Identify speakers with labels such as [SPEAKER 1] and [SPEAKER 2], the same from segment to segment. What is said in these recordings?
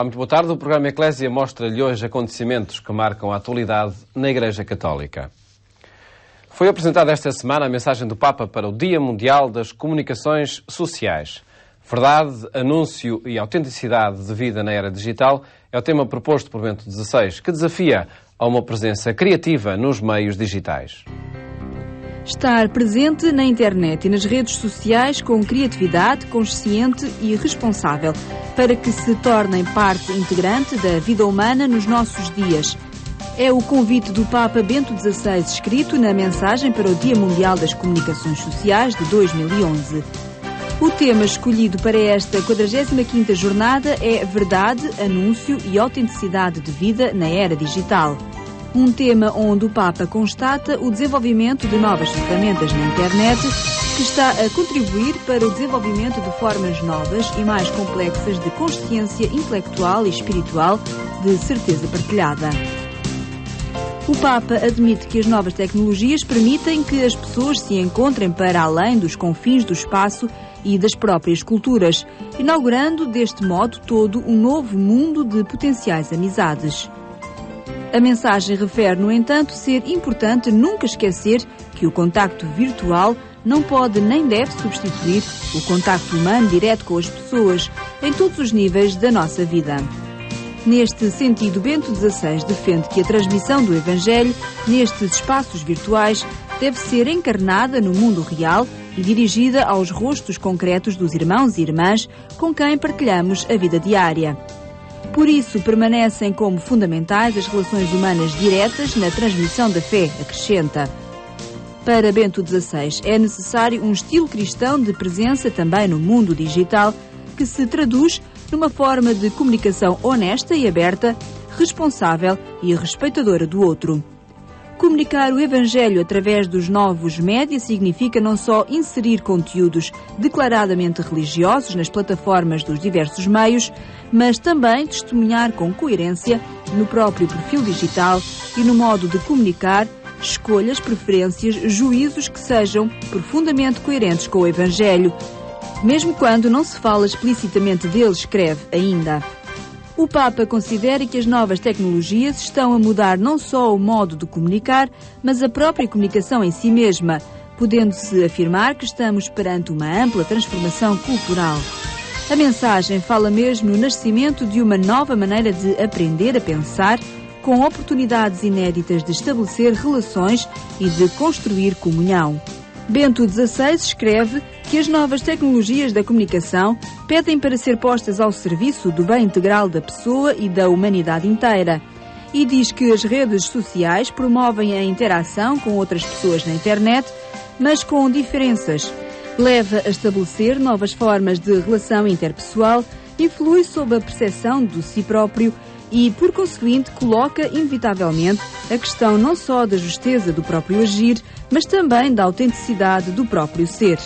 [SPEAKER 1] Olá, muito boa tarde. O programa Eclésia mostra-lhe hoje acontecimentos que marcam a atualidade na Igreja Católica. Foi apresentada esta semana a mensagem do Papa para o Dia Mundial das Comunicações Sociais. Verdade, anúncio e autenticidade de vida na era digital é o tema proposto por Bento XVI, que desafia a uma presença criativa nos meios digitais.
[SPEAKER 2] Estar presente na internet e nas redes sociais com criatividade, consciente e responsável, para que se tornem parte integrante da vida humana nos nossos dias. É o convite do Papa Bento XVI, escrito na mensagem para o Dia Mundial das Comunicações Sociais de 2011. O tema escolhido para esta 45ª jornada é Verdade, Anúncio e Autenticidade de Vida na Era Digital. Um tema onde o Papa constata o desenvolvimento de novas ferramentas na internet que está a contribuir para o desenvolvimento de formas novas e mais complexas de consciência intelectual e espiritual de certeza partilhada. O Papa admite que as novas tecnologias permitem que as pessoas se encontrem para além dos confins do espaço e das próprias culturas, inaugurando deste modo todo um novo mundo de potenciais amizades. A mensagem refere, no entanto, ser importante nunca esquecer que o contacto virtual não pode nem deve substituir o contacto humano direto com as pessoas em todos os níveis da nossa vida. Neste sentido, Bento XVI defende que a transmissão do Evangelho nestes espaços virtuais deve ser encarnada no mundo real e dirigida aos rostos concretos dos irmãos e irmãs com quem partilhamos a vida diária. Por isso, permanecem como fundamentais as relações humanas diretas na transmissão da fé, acrescenta. Para Bento XVI, é necessário um estilo cristão de presença também no mundo digital, que se traduz numa forma de comunicação honesta e aberta, responsável e respeitadora do outro. Comunicar o Evangelho através dos novos médias significa não só inserir conteúdos declaradamente religiosos nas plataformas dos diversos meios, mas também testemunhar com coerência no próprio perfil digital e no modo de comunicar escolhas, preferências, juízos que sejam profundamente coerentes com o Evangelho, mesmo quando não se fala explicitamente dele, escreve ainda. O Papa considera que as novas tecnologias estão a mudar não só o modo de comunicar, mas a própria comunicação em si mesma, podendo-se afirmar que estamos perante uma ampla transformação cultural. A mensagem fala mesmo no nascimento de uma nova maneira de aprender a pensar, com oportunidades inéditas de estabelecer relações e de construir comunhão. Bento XVI escreve que as novas tecnologias da comunicação pedem para ser postas ao serviço do bem integral da pessoa e da humanidade inteira. E diz que as redes sociais promovem a interação com outras pessoas na internet, mas com diferenças. Leva a estabelecer novas formas de relação interpessoal, influi sobre a percepção do si próprio e, por conseguinte, coloca inevitavelmente a questão não só da justeza do próprio agir, mas também da autenticidade do próprio ser.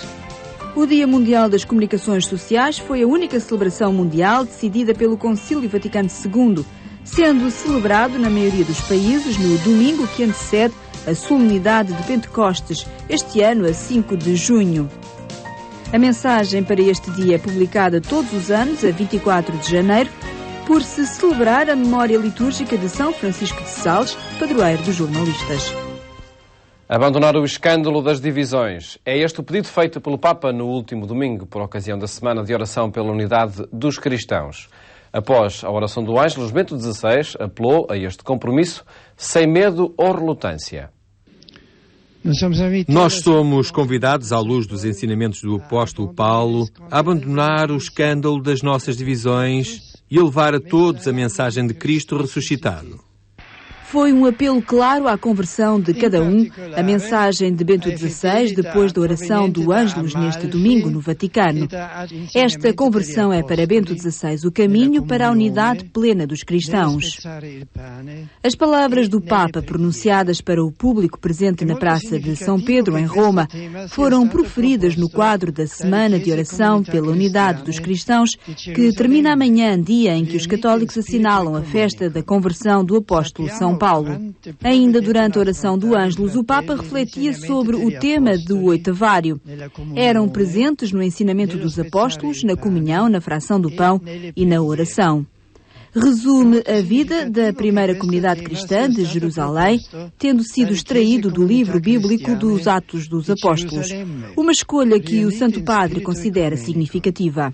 [SPEAKER 2] O Dia Mundial das Comunicações Sociais foi a única celebração mundial decidida pelo Concílio Vaticano II, sendo celebrado na maioria dos países no domingo que antecede a solenidade de Pentecostes, este ano a 5 de junho. A mensagem para este dia é publicada todos os anos, a 24 de janeiro, por se celebrar a memória litúrgica de São Francisco de Sales, padroeiro dos jornalistas.
[SPEAKER 1] Abandonar o escândalo das divisões. É este o pedido feito pelo Papa no último domingo, por ocasião da Semana de Oração pela Unidade dos Cristãos. Após a oração do Ângelus, Bento XVI apelou a este compromisso sem medo ou relutância.
[SPEAKER 3] Nós somos convidados, à luz dos ensinamentos do apóstolo Paulo, a abandonar o escândalo das nossas divisões e a levar a todos a mensagem de Cristo ressuscitado.
[SPEAKER 2] Foi um apelo claro à conversão de cada um, a mensagem de Bento XVI depois da oração do Ângelus neste domingo no Vaticano. Esta conversão é para Bento XVI o caminho para a unidade plena dos cristãos. As palavras do Papa, pronunciadas para o público presente na Praça de São Pedro, em Roma, foram proferidas no quadro da Semana de Oração pela Unidade dos Cristãos, que termina amanhã, dia em que os católicos assinalam a festa da conversão do apóstolo São Paulo. Ainda durante a oração do Ângelus, o Papa refletia sobre o tema do oitavário. Eram presentes no ensinamento dos apóstolos, na comunhão, na fração do pão e na oração. resume a vida da primeira comunidade cristã de Jerusalém, tendo sido extraído do livro bíblico dos Atos dos Apóstolos. Uma escolha que o Santo Padre considera significativa.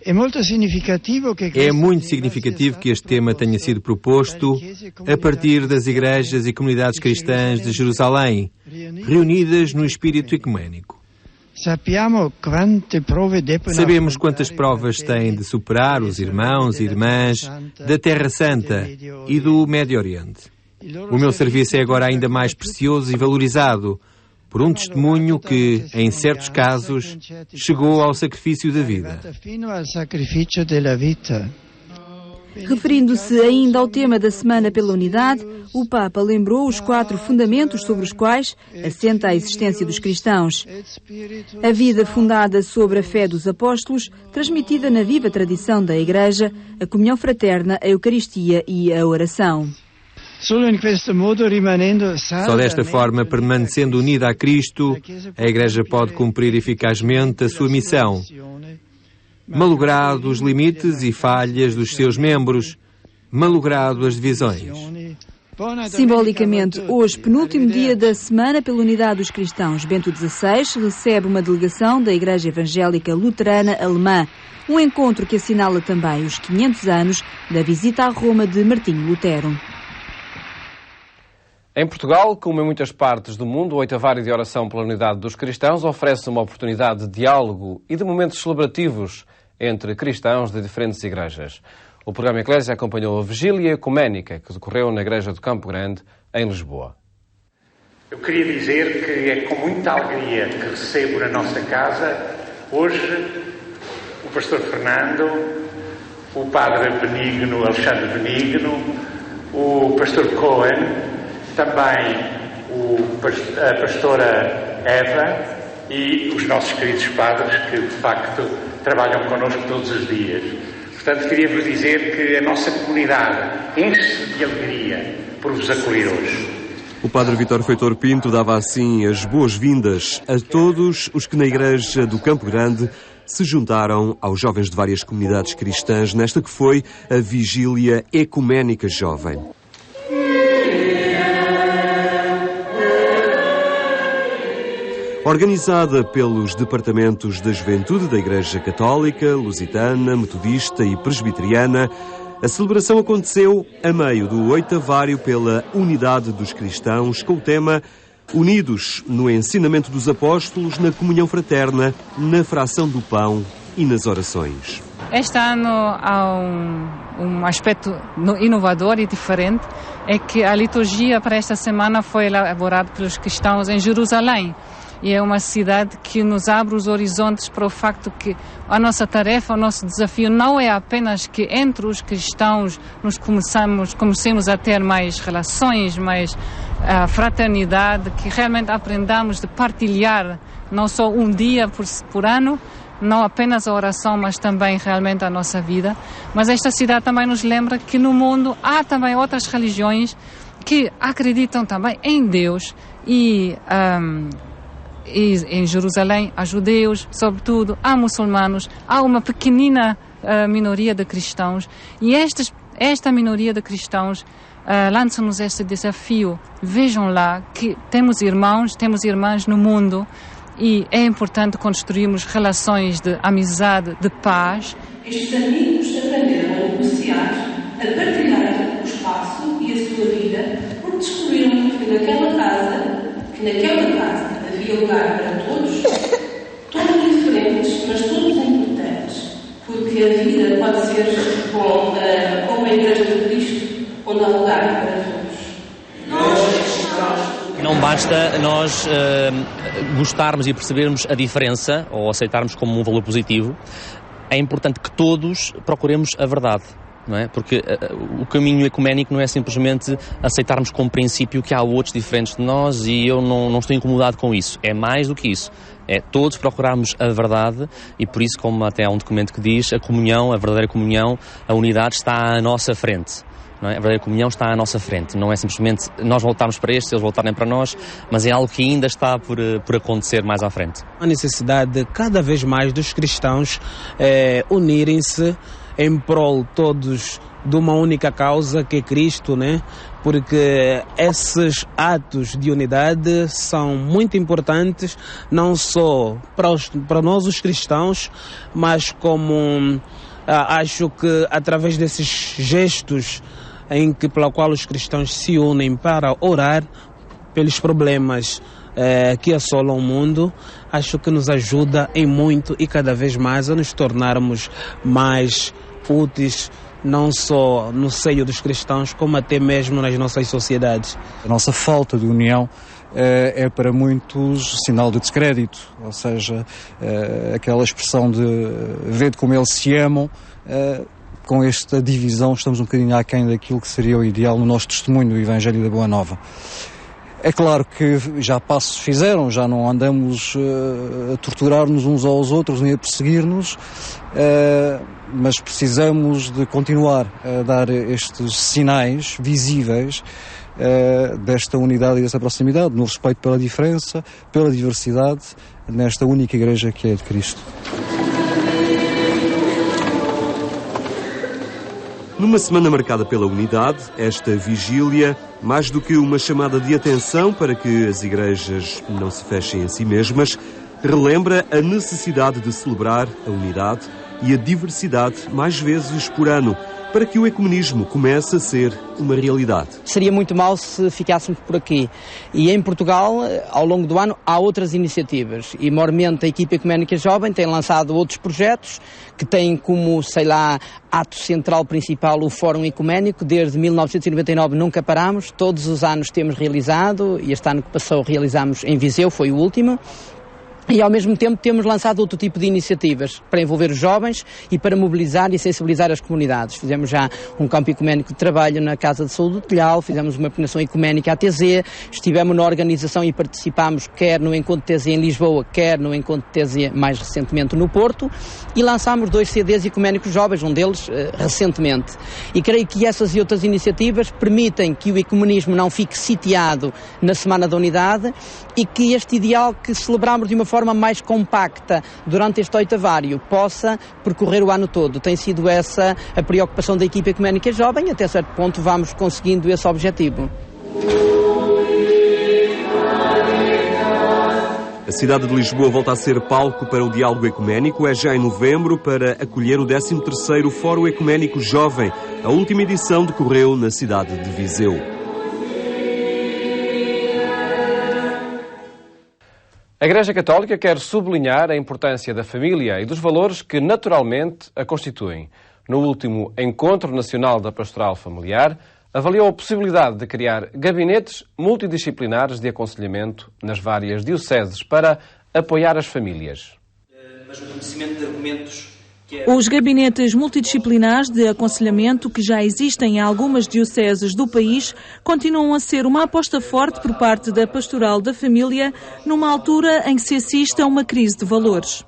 [SPEAKER 3] É muito significativo que este tema tenha sido proposto a partir das igrejas e comunidades cristãs de Jerusalém, reunidas no espírito ecuménico. Sabemos quantas provas têm de superar os irmãos e irmãs da Terra Santa e do Médio Oriente. O meu serviço é agora ainda mais precioso e valorizado por um testemunho que, em certos casos, chegou ao sacrifício da vida.
[SPEAKER 2] Referindo-se ainda ao tema da Semana pela Unidade, o Papa lembrou os 4 fundamentos sobre os quais assenta a existência dos cristãos. A vida fundada sobre a fé dos apóstolos, transmitida na viva tradição da Igreja, a comunhão fraterna, a Eucaristia e a oração.
[SPEAKER 3] Só desta forma, permanecendo unida a Cristo, a Igreja pode cumprir eficazmente a sua missão, malogrado os limites e falhas dos seus membros, malogrado as divisões.
[SPEAKER 2] Simbolicamente, hoje, penúltimo dia da Semana pela Unidade dos Cristãos, Bento XVI recebe uma delegação da Igreja Evangélica Luterana Alemã, um encontro que assinala também os 500 anos da visita a Roma de Martinho Lutero.
[SPEAKER 1] Em Portugal, como em muitas partes do mundo, o Oitavário de Oração pela Unidade dos Cristãos oferece uma oportunidade de diálogo e de momentos celebrativos entre cristãos de diferentes igrejas. O programa Eclésia acompanhou a vigília ecuménica que decorreu na Igreja do Campo Grande, em Lisboa.
[SPEAKER 4] Eu queria dizer que é com muita alegria que recebo na nossa casa, hoje, o pastor Fernando, o padre Benigno, Alexandre Benigno, o pastor Cohen, também a pastora Eva e os nossos queridos padres que, de facto, trabalham connosco todos os dias. Portanto, queria-vos dizer que a nossa comunidade enche-se de alegria por vos acolher hoje.
[SPEAKER 5] O padre Vítor Feitor Pinto dava assim as boas-vindas a todos os que na Igreja do Campo Grande se juntaram aos jovens de várias comunidades cristãs nesta que foi a Vigília Ecuménica Jovem. Organizada pelos Departamentos da Juventude da Igreja Católica, Lusitana, Metodista e Presbiteriana, a celebração aconteceu a meio do Oitavário pela Unidade dos Cristãos, com o tema Unidos no ensinamento dos apóstolos, na comunhão fraterna, na fração do pão e nas orações.
[SPEAKER 6] Este ano há um aspecto inovador e diferente, é que a liturgia para esta semana foi elaborada pelos cristãos em Jerusalém. E é uma cidade que nos abre os horizontes para o facto que a nossa tarefa, o nosso desafio não é apenas que entre os cristãos nos comecemos a ter mais relações, mais fraternidade, que realmente aprendamos de partilhar não só um dia por ano, não apenas a oração, mas também realmente a nossa vida. Mas esta cidade também nos lembra que no mundo há também outras religiões que acreditam também em Deus e em Jerusalém há judeus, sobretudo, há muçulmanos, há uma pequenina minoria de cristãos e esta minoria de cristãos lança-nos este desafio. Vejam lá que temos irmãos, temos irmãs no mundo e é importante construirmos relações de amizade, de paz.
[SPEAKER 7] Estes amigos aprenderam a negociar, a partilhar o espaço e a sua vida, porque descobriram que naquela casa havia lugar para todos diferentes, mas todos importantes, porque a vida pode ser como a Igreja de Cristo, onde há lugar para todos.
[SPEAKER 8] Não basta nós gostarmos e percebermos a diferença, ou aceitarmos como um valor positivo, é importante que todos procuremos a verdade. Não é? Porque o caminho ecuménico não é simplesmente aceitarmos como princípio que há outros diferentes de nós e eu não estou incomodado com isso. É mais do que isso. É todos procurarmos a verdade e por isso, como até há um documento que diz, a comunhão, a verdadeira comunhão, a unidade está à nossa frente. Não é? A verdadeira comunhão está à nossa frente. Não é simplesmente nós voltarmos para estes, eles voltarem para nós, mas é algo que ainda está por acontecer mais à frente.
[SPEAKER 9] A necessidade de cada vez mais dos cristãos unirem-se em prol todos de uma única causa que é Cristo, né? Porque esses atos de unidade são muito importantes, não só para nós os cristãos, mas como acho que através desses gestos pela qual os cristãos se unem para orar pelos problemas que assolam o mundo, acho que nos ajuda em muito e cada vez mais a nos tornarmos mais úteis, não só no seio dos cristãos, como até mesmo nas nossas sociedades.
[SPEAKER 10] A nossa falta de união é para muitos sinal de descrédito, ou seja, aquela expressão de vede como eles se amam, com esta divisão estamos um bocadinho aquém daquilo que seria o ideal no nosso testemunho do Evangelho da Boa Nova. É claro que já passos fizeram, já não andamos a torturar-nos uns aos outros nem a perseguir-nos, mas precisamos de continuar a dar estes sinais visíveis desta unidade e desta proximidade, no respeito pela diferença, pela diversidade, nesta única Igreja que é de Cristo.
[SPEAKER 5] Numa semana marcada pela unidade, esta vigília, mais do que uma chamada de atenção para que as igrejas não se fechem a si mesmas, relembra a necessidade de celebrar a unidade e a diversidade mais vezes por ano, para que o ecumenismo comece a ser uma realidade.
[SPEAKER 11] Seria muito mal se ficássemos por aqui. E em Portugal, ao longo do ano, há outras iniciativas. E, maiormente, a equipa ecuménica jovem tem lançado outros projetos que têm como, ato central principal o Fórum Ecuménico. Desde 1999 nunca paramos, todos os anos temos realizado, e este ano que passou realizámos em Viseu, foi o último. E, ao mesmo tempo, temos lançado outro tipo de iniciativas para envolver os jovens e para mobilizar e sensibilizar as comunidades. Fizemos já um campo ecuménico de trabalho na Casa de Saúde do Telhal, fizemos uma peregrinação ecuménica à TZ, estivemos na organização e participámos quer no Encontro TZ em Lisboa, quer no Encontro TZ mais recentemente no Porto, e lançámos 2 CDs ecuménicos jovens, um deles recentemente. E creio que essas e outras iniciativas permitem que o ecumenismo não fique sitiado na Semana da Unidade e que este ideal que celebramos de uma forma mais compacta durante este oitavário possa percorrer o ano todo. Tem sido essa a preocupação da equipa ecuménica jovem, até certo ponto vamos conseguindo esse objetivo.
[SPEAKER 5] A cidade de Lisboa volta a ser palco para o diálogo ecuménico. É já em novembro para acolher o 13º Fórum Ecuménico Jovem. A última edição decorreu na cidade de Viseu.
[SPEAKER 1] A Igreja Católica quer sublinhar a importância da família e dos valores que naturalmente a constituem. No último Encontro Nacional da Pastoral Familiar, avaliou a possibilidade de criar gabinetes multidisciplinares de aconselhamento nas várias dioceses para apoiar as famílias.
[SPEAKER 12] Mas o conhecimento de argumentos...
[SPEAKER 2] Os gabinetes multidisciplinares de aconselhamento que já existem em algumas dioceses do país continuam a ser uma aposta forte por parte da Pastoral da Família numa altura em que se assiste a uma crise de valores.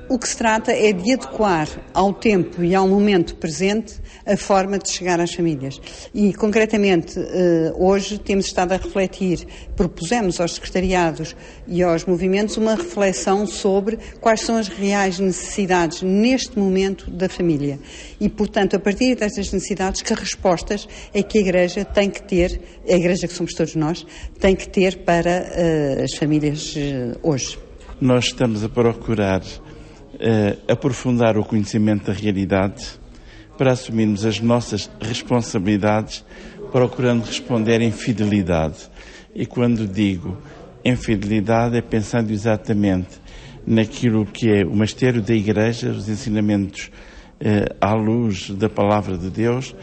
[SPEAKER 13] O que se trata é de adequar ao tempo e ao momento presente a forma de chegar às famílias. E, concretamente, hoje temos estado a refletir, propusemos aos secretariados e aos movimentos uma reflexão sobre quais são as reais necessidades neste momento da família. E, portanto, a partir destas necessidades, que respostas é que a Igreja tem que ter, a Igreja que somos todos nós, tem que ter para as famílias hoje.
[SPEAKER 14] Nós estamos a procurar aprofundar o conhecimento da realidade para assumirmos as nossas responsabilidades, procurando responder em fidelidade. E quando digo em fidelidade é pensando exatamente naquilo que é o mistério da Igreja, os ensinamentos à luz da Palavra de Deus,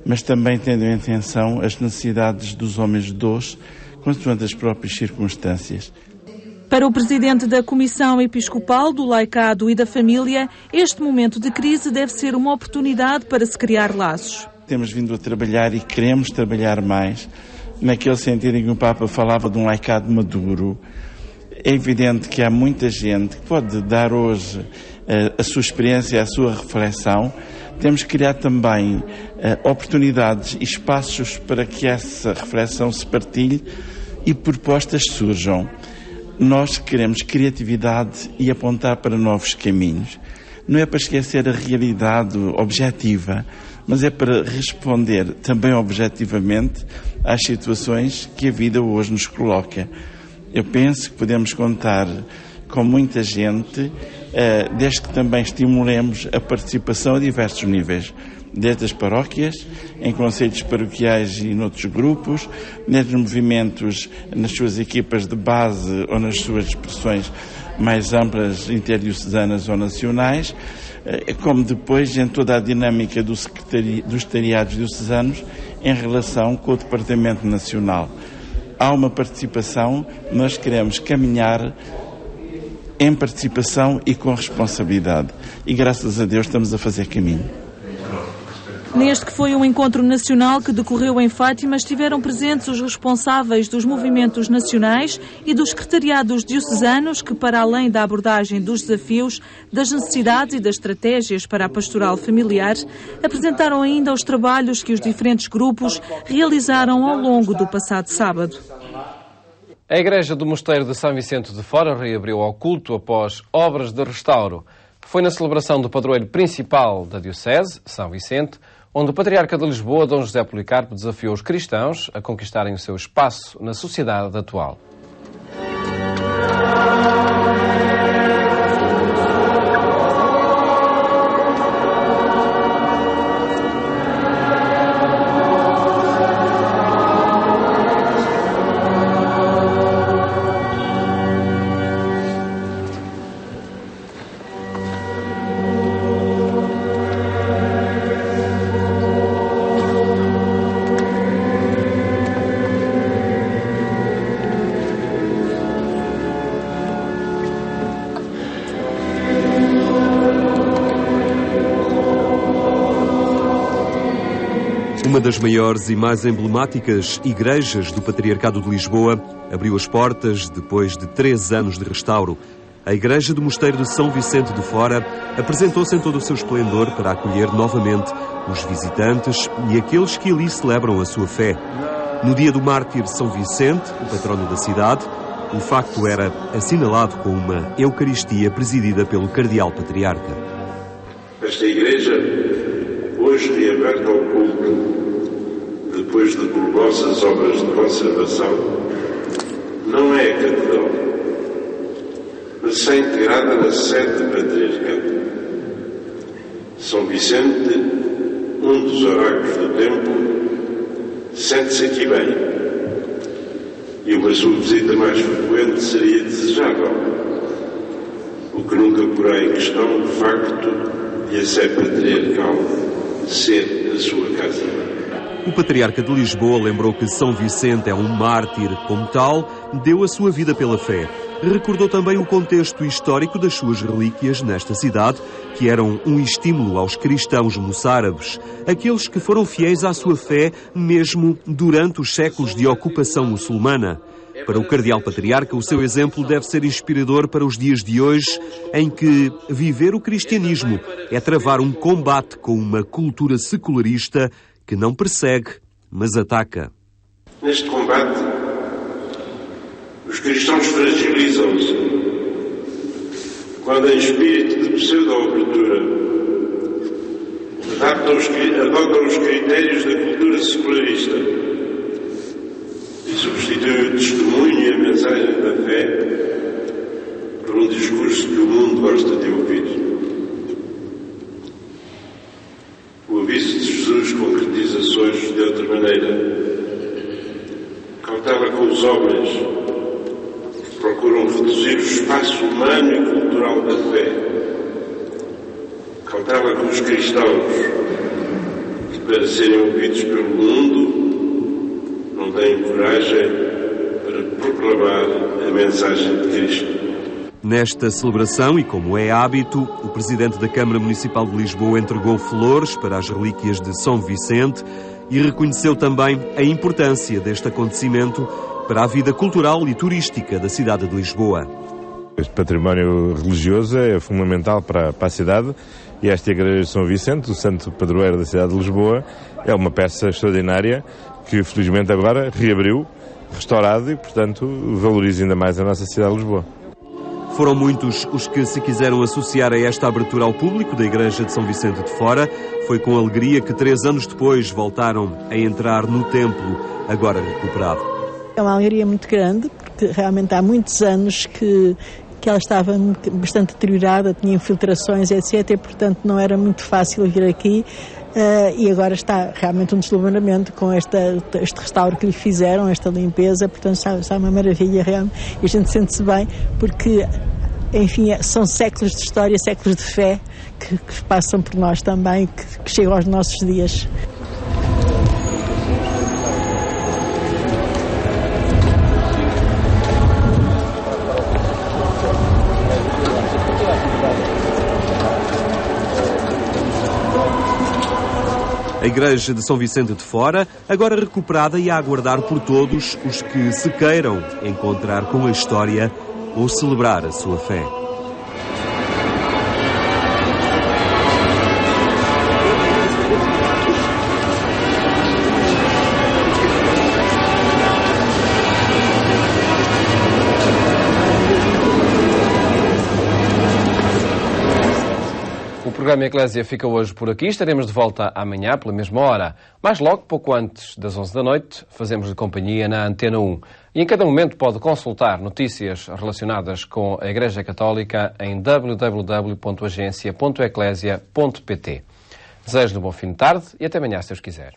[SPEAKER 14] mas também tendo em atenção as necessidades dos homens de hoje, consoante as próprias circunstâncias.
[SPEAKER 2] Para o presidente da Comissão Episcopal do Laicado e da Família, este momento de crise deve ser uma oportunidade para se criar laços.
[SPEAKER 14] Temos vindo a trabalhar e queremos trabalhar mais naquele sentido em que o Papa falava de um laicado maduro. É evidente que há muita gente que pode dar hoje a sua experiência, a sua reflexão. Temos que criar também oportunidades e espaços para que essa reflexão se partilhe e propostas surjam. Nós queremos criatividade e apontar para novos caminhos. não é para esquecer a realidade objetiva, mas é para responder também objetivamente às situações que a vida hoje nos coloca. Eu penso que podemos contar com muita gente, desde que também estimulemos a participação a diversos níveis, desde as paróquias, em conselhos paroquiais e noutros grupos, desde movimentos nas suas equipas de base ou nas suas expressões mais amplas, interdiocesanas ou nacionais, como depois em toda a dinâmica dos secretariados diocesanos em relação com o Departamento Nacional. Há uma participação, nós queremos caminhar em participação e com responsabilidade. E graças a Deus estamos a fazer caminho.
[SPEAKER 15] Neste que foi um encontro nacional que decorreu em Fátima, estiveram presentes os responsáveis dos movimentos nacionais e dos secretariados diocesanos que, para além da abordagem dos desafios, das necessidades e das estratégias para a pastoral familiar, apresentaram ainda os trabalhos que os diferentes grupos realizaram ao longo do passado sábado.
[SPEAKER 1] A Igreja do Mosteiro de São Vicente de Fora reabriu ao culto após obras de restauro. Foi na celebração do padroeiro principal da Diocese, São Vicente, onde o Patriarca de Lisboa, Dom José Policarpo, desafiou os cristãos a conquistarem o seu espaço na sociedade atual.
[SPEAKER 5] Uma das maiores e mais emblemáticas igrejas do Patriarcado de Lisboa abriu as portas depois de 3 anos de restauro. A Igreja do Mosteiro de São Vicente de Fora apresentou-se em todo o seu esplendor para acolher novamente os visitantes e aqueles que ali celebram a sua fé. No dia do mártir São Vicente, o patrono da cidade, o facto era assinalado com uma Eucaristia presidida pelo Cardeal Patriarca.
[SPEAKER 16] Esta igreja, hoje reaberta ao culto, depois de gloriosas obras de conservação, não é a catedral, mas está integrada na sede patriarcal. São Vicente, um dos oráculos do templo, sente-se aqui bem, e uma sua visita mais frequente seria desejável, o que nunca porá em questão o facto de a sé patriarcal ser a sua casa.
[SPEAKER 5] O Patriarca de Lisboa lembrou que São Vicente é um mártir, como tal, deu a sua vida pela fé. Recordou também o contexto histórico das suas relíquias nesta cidade, que eram um estímulo aos cristãos moçárabes, aqueles que foram fiéis à sua fé mesmo durante os séculos de ocupação muçulmana. Para o Cardeal Patriarca, o seu exemplo deve ser inspirador para os dias de hoje, em que viver o cristianismo é travar um combate com uma cultura secularista que não persegue, mas ataca.
[SPEAKER 16] Neste combate, os cristãos fragilizam-se quando, em espírito de pseudo-abertura, adotam os critérios da cultura secularista e substituem o testemunho e a mensagem da fé por um discurso que o mundo gosta de ouvir. O aviso de Jesus concretiza-se de outra maneira. Cautela com os homens que procuram reduzir o espaço humano e cultural da fé. Cautela com os cristãos que, para serem ouvidos pelo mundo, não têm coragem para proclamar a mensagem de Cristo.
[SPEAKER 5] Nesta celebração, e como é hábito, o Presidente da Câmara Municipal de Lisboa entregou flores para as relíquias de São Vicente e reconheceu também a importância deste acontecimento para a vida cultural e turística da cidade de Lisboa.
[SPEAKER 17] Este património religioso é fundamental para a cidade e esta Igreja de São Vicente, o santo padroeiro da cidade de Lisboa, é uma peça extraordinária que felizmente agora reabriu, restaurado e, portanto, valoriza ainda mais a nossa cidade de Lisboa.
[SPEAKER 5] Foram muitos os que se quiseram associar a esta abertura ao público da Igreja de São Vicente de Fora. Foi com alegria que 3 anos depois voltaram a entrar no templo, agora recuperado.
[SPEAKER 18] É uma alegria muito grande, porque realmente há muitos anos que ela estava bastante deteriorada, tinha infiltrações, etc. E, portanto, não era muito fácil vir aqui. E agora está realmente um deslumbramento com este restauro que lhe fizeram, esta limpeza. Portanto, está uma maravilha realmente. E a gente sente-se bem, porque, enfim, são séculos de história, séculos de fé que passam por nós também, que chegam aos nossos dias.
[SPEAKER 5] A Igreja de São Vicente de Fora, agora recuperada e a aguardar por todos os que se queiram encontrar com a história ou celebrar a sua fé.
[SPEAKER 1] O programa Eclésia fica hoje por aqui. Estaremos de volta amanhã, pela mesma hora. Mais logo, pouco antes das 11 da noite, fazemos-lhe companhia na Antena 1. E em cada momento pode consultar notícias relacionadas com a Igreja Católica em www.agencia.eclesia.pt. Desejo-lhe um bom fim de tarde e até amanhã, se Deus quiser.